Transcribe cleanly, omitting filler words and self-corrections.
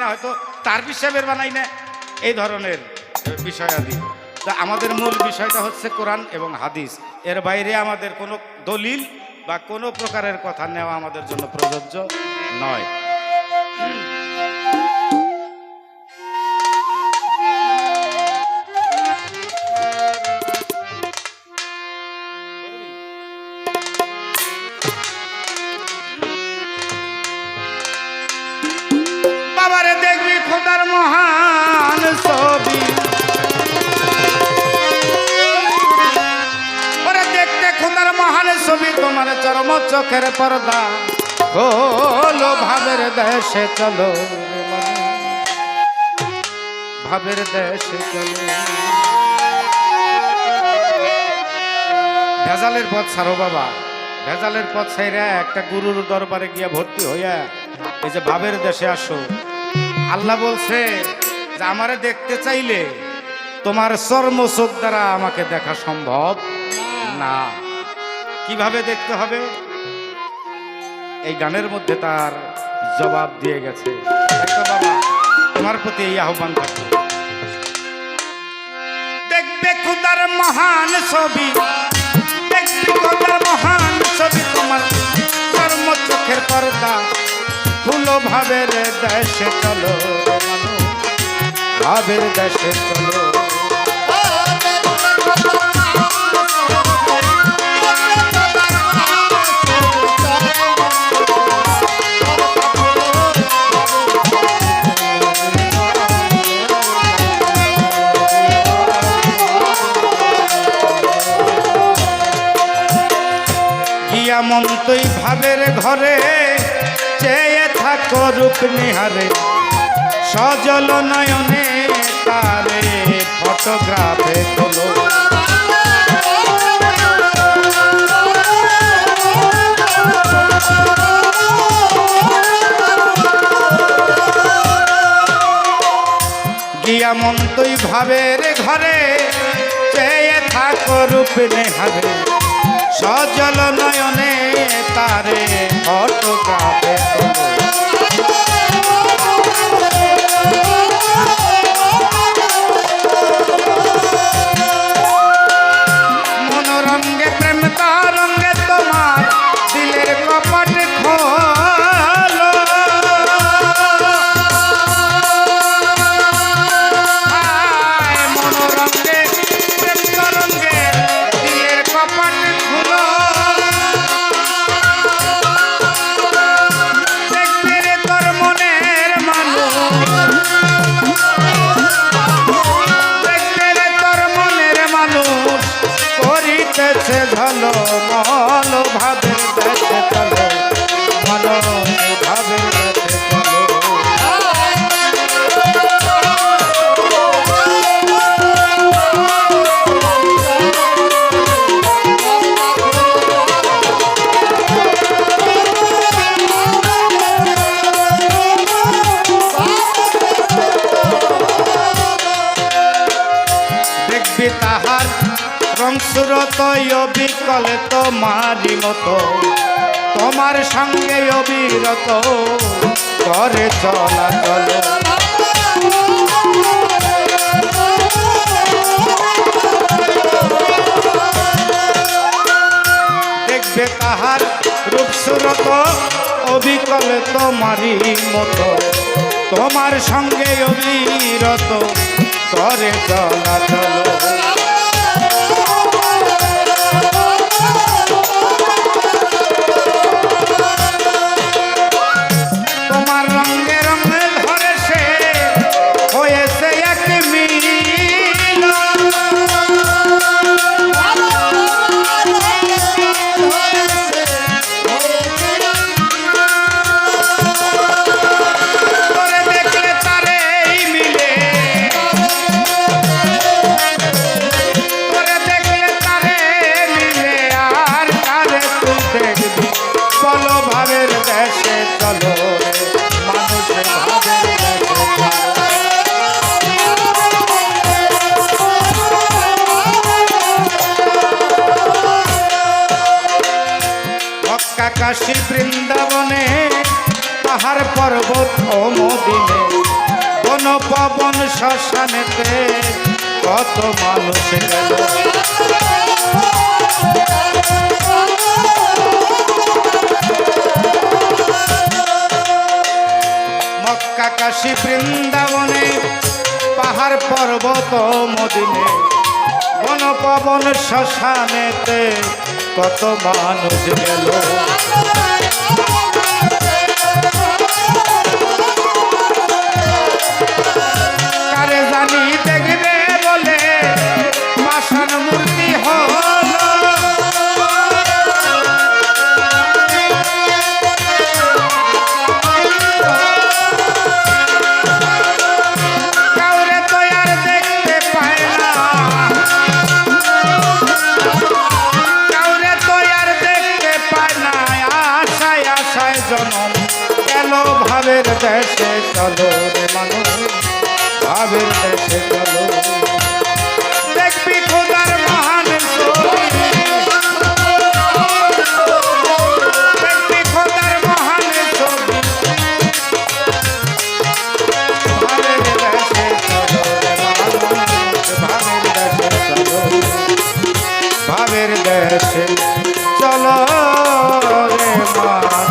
না, হয়তো তার হিসাবের বানাই না, এই ধরনের বিষয়াদি। তা আমাদের মূল বিষয়টা হচ্ছে কোরআন এবং হাদিস, এর বাইরে আমাদের কোনো দলিল বা কোনো প্রকারের কথা নেওয়া আমাদের জন্য প্রযোজ্য নয়। বাবারে দেখবি খোদার মহান ছবি, ওরে দেখতে খোদার মহান ছবি, তোমার চরম চোখের পর্দা হলো ভাবের দেশে চলো, ভাবের দেশে চলো। ভেজালের পথ ছাড়ো বাবা, ভেজালের পথ ছাইরা একটা গুরুর দরবারে গিয়া ভর্তি হইয়া এই যে ভাবের দেশে আসো। আল্লাহ বলছে যে আমারে দেখতে চাইলে তোমার চর্ম চোখ দ্বারা আমাকে দেখা সম্ভব না। কিভাবে দেখতে হবে? এই গানের মধ্যে তার জবাব দিয়ে গেছে। তাই তো বাবা, তোমার প্রতি এই আহ্বান থাকবে, দেখবে খোদার মহান ছবি, দেখবে খোদার মহান ছবি, তোমার চর্ম চোখের পর্দা খুলো, ভাবের দেশে চলো মানুষ, ভাবের দেশে চলো। গিয়া মন তুই ভাবের ঘরে চেয়ে থাকো রূপ নিহারে, সজল নয়নে তারে ফটোগ্রাফে তোলো। গিয়া মন তুই ভাবের ঘরে চেয়ে থাকো রূপ নিহারে, সজল নয়নে তারে ফটোগ্রাফে তোলো। মনোরঙ্গে প্রেম তরঙ্গে তোমার দিলের কপট খোলো, মনোরঙ্গে প্রেম তরঙ্গে দিলের কপট খোলো। দেখবে রে তোর মনের মানুষ, দেখবে রে তোর মনের মানুষ করিতেছে ঝলো মল, ভাবের দেশে চলো মনো, ভাবের দেশে চলো। দেখবি তাহার রং সুরত অবিকলে তোমারই মতো, তোমার সঙ্গে অবিরত করে চলাচল। দেখবে তাহার রূপ সুরত অবিকলে তোমারই মতো, তোমার সঙ্গে অবিরত করে চলাচল। তোমার রঙে রঙে ধরে সে হয়েছে এক মিল, করে দেখলে তারে মিলে, করে দেখলে তারে মিলে, আর তারে তুই দেখবি চলো ভাবের দেশে চলো, মানুষের ভাবের দেশে মক্কা কাশী বৃন্দাবনে পাহাড় পর্বত ও মদিনে বন পবন শ্মশানেতে কত মানুষ গেল। মক্কা কাশী বৃন্দাবনে পাহাড় পর্বত মদিনে বন পবন শ্মশানেতে কত মানুষ গেল। কারে জানি দেখবে বলে পাষাণ মূর্তি হলো। কাউরে তো আর দেখতে পায় না, কাউরে তো আর দেখতে পায় না। আশায় আশায় জনম গেল ভাবের দেশে চলো রে মানুষ, ভাবের দেশে চলো। দেখবি খোদার মহান ছবি, দেখবি খোদার মহান ছবি। ভাবের দেশে চলো রে মানুষ, ভাবের দেশে চলো, ভাবের দেশে চলো রে মানুষ।